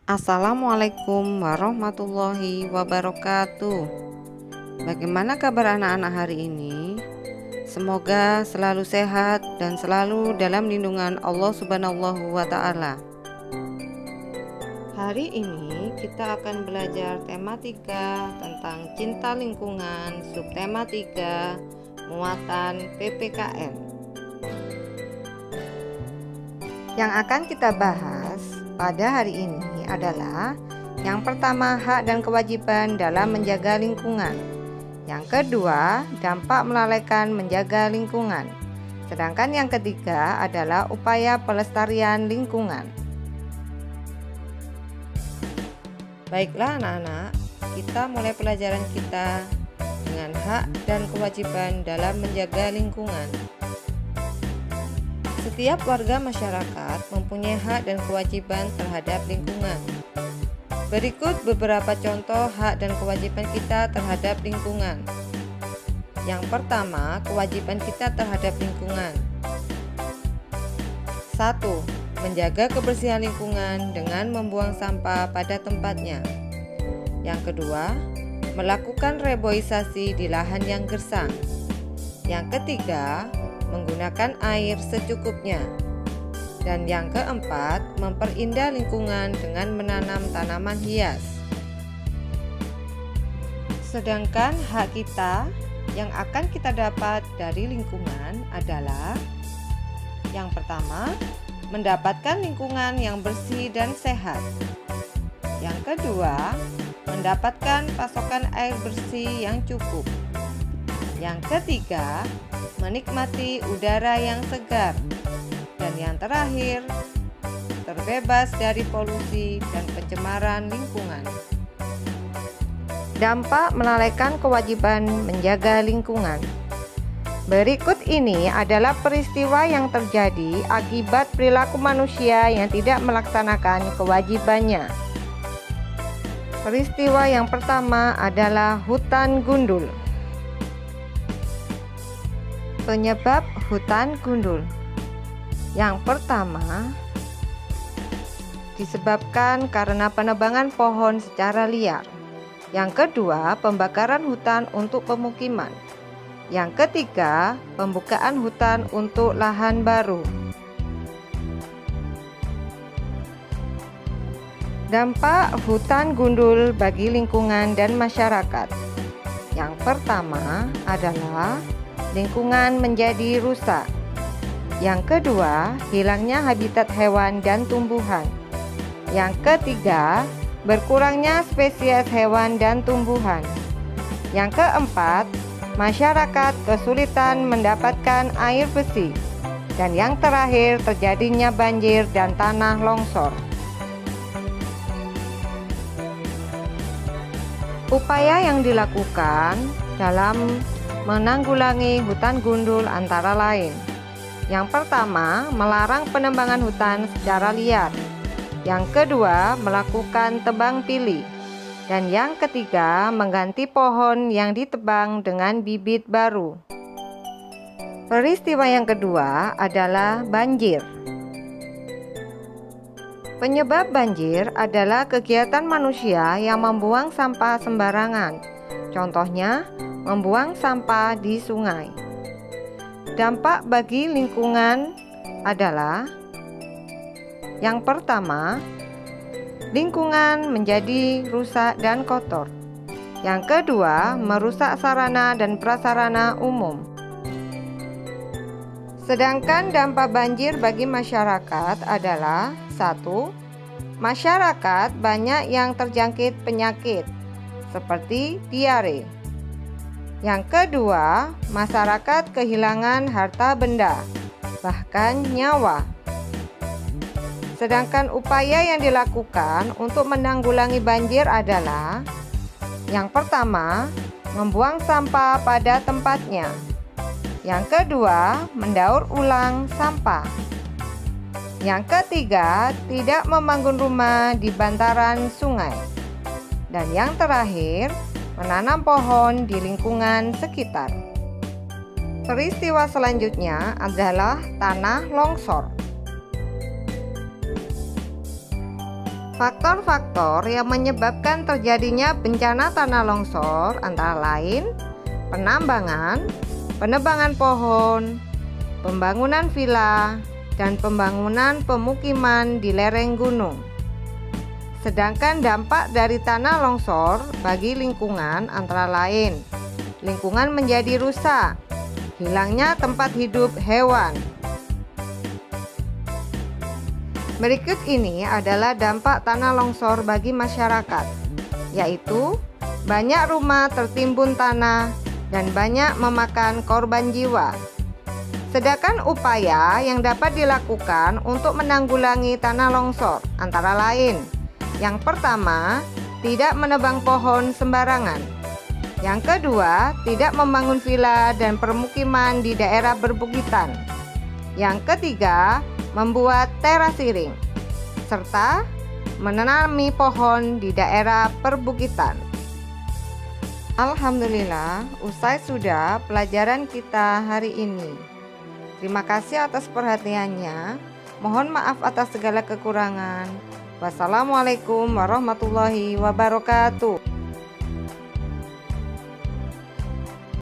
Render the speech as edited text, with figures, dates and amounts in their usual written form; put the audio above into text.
Assalamualaikum warahmatullahi wabarakatuh. Bagaimana kabar anak-anak hari ini? Semoga selalu sehat dan selalu dalam lindungan Allah Subhanahu wa Ta'ala. Hari ini kita akan belajar tema 3 tentang cinta lingkungan, subtema 3 muatan PPKN. Yang akan kita bahas pada hari ini adalah yang pertama, hak dan kewajiban dalam menjaga lingkungan. Yang kedua, dampak melalaikan menjaga lingkungan. Sedangkan yang ketiga adalah upaya pelestarian lingkungan. Baiklah anak-anak, kita mulai pelajaran kita dengan hak dan kewajiban dalam menjaga lingkungan. Setiap warga masyarakat mempunyai hak dan kewajiban terhadap lingkungan. Berikut beberapa contoh hak dan kewajiban kita terhadap lingkungan. Yang pertama, kewajiban kita terhadap lingkungan. 1. Menjaga kebersihan lingkungan dengan membuang sampah pada tempatnya. Yang kedua, melakukan reboisasi di lahan yang gersang. Yang ketiga, menggunakan air secukupnya. Dan yang keempat, memperindah lingkungan dengan menanam tanaman hias. Sedangkan hak kita yang akan kita dapat dari lingkungan adalah: yang pertama, mendapatkan lingkungan yang bersih dan sehat. Yang kedua, mendapatkan pasokan air bersih yang cukup. Yang ketiga, menikmati udara yang segar. Dan yang terakhir, terbebas dari polusi dan pencemaran lingkungan. Dampak melalaikan kewajiban menjaga lingkungan. Berikut ini adalah peristiwa yang terjadi akibat perilaku manusia yang tidak melaksanakan kewajibannya. Peristiwa yang pertama adalah hutan gundul. Penyebab hutan gundul. Yang pertama, disebabkan karena penebangan pohon secara liar. Yang kedua, pembakaran hutan untuk pemukiman. Yang ketiga, pembukaan hutan untuk lahan baru. Dampak hutan gundul bagi lingkungan dan masyarakat. Yang pertama adalah lingkungan menjadi rusak. Yang kedua, hilangnya habitat hewan dan tumbuhan. Yang ketiga, berkurangnya spesies hewan dan tumbuhan. Yang keempat, masyarakat kesulitan mendapatkan air bersih. Dan yang terakhir, terjadinya banjir dan tanah longsor. Upaya yang dilakukan dalam menanggulangi hutan gundul antara lain: yang pertama, melarang penebangan hutan secara liar. Yang kedua, melakukan tebang pilih. Dan yang ketiga, mengganti pohon yang ditebang dengan bibit baru. Peristiwa yang kedua adalah banjir. Penyebab banjir adalah kegiatan manusia yang membuang sampah sembarangan. Contohnya, membuang sampah di sungai. Dampak bagi lingkungan adalah: yang pertama, lingkungan menjadi rusak dan kotor. Yang kedua, merusak sarana dan prasarana umum. Sedangkan dampak banjir bagi masyarakat adalah: 1. Masyarakat banyak yang terjangkit penyakit seperti diare. Yang kedua, masyarakat kehilangan harta benda, bahkan nyawa. Sedangkan upaya yang dilakukan untuk menanggulangi banjir adalah: yang pertama, membuang sampah pada tempatnya. Yang kedua, mendaur ulang sampah. Yang ketiga, tidak membangun rumah di bantaran sungai. Dan yang terakhir, menanam pohon di lingkungan sekitar. Peristiwa selanjutnya adalah tanah longsor. Faktor-faktor yang menyebabkan terjadinya bencana tanah longsor antara lain penambangan, penebangan pohon, pembangunan villa, dan pembangunan pemukiman di lereng gunung. Sedangkan dampak dari tanah longsor bagi lingkungan antara lain lingkungan menjadi rusak, hilangnya tempat hidup hewan. Berikut ini adalah dampak tanah longsor bagi masyarakat, yaitu banyak rumah tertimbun tanah dan banyak memakan korban jiwa. Sedangkan upaya yang dapat dilakukan untuk menanggulangi tanah longsor antara lain: yang pertama, tidak menebang pohon sembarangan. Yang kedua, tidak membangun villa dan permukiman di daerah berbukitan. Yang ketiga, membuat terasiring, serta menanami pohon di daerah perbukitan. Alhamdulillah, usai sudah pelajaran kita hari ini. Terima kasih atas perhatiannya. Mohon maaf atas segala kekurangan. Wassalamualaikum warahmatullahi wabarakatuh.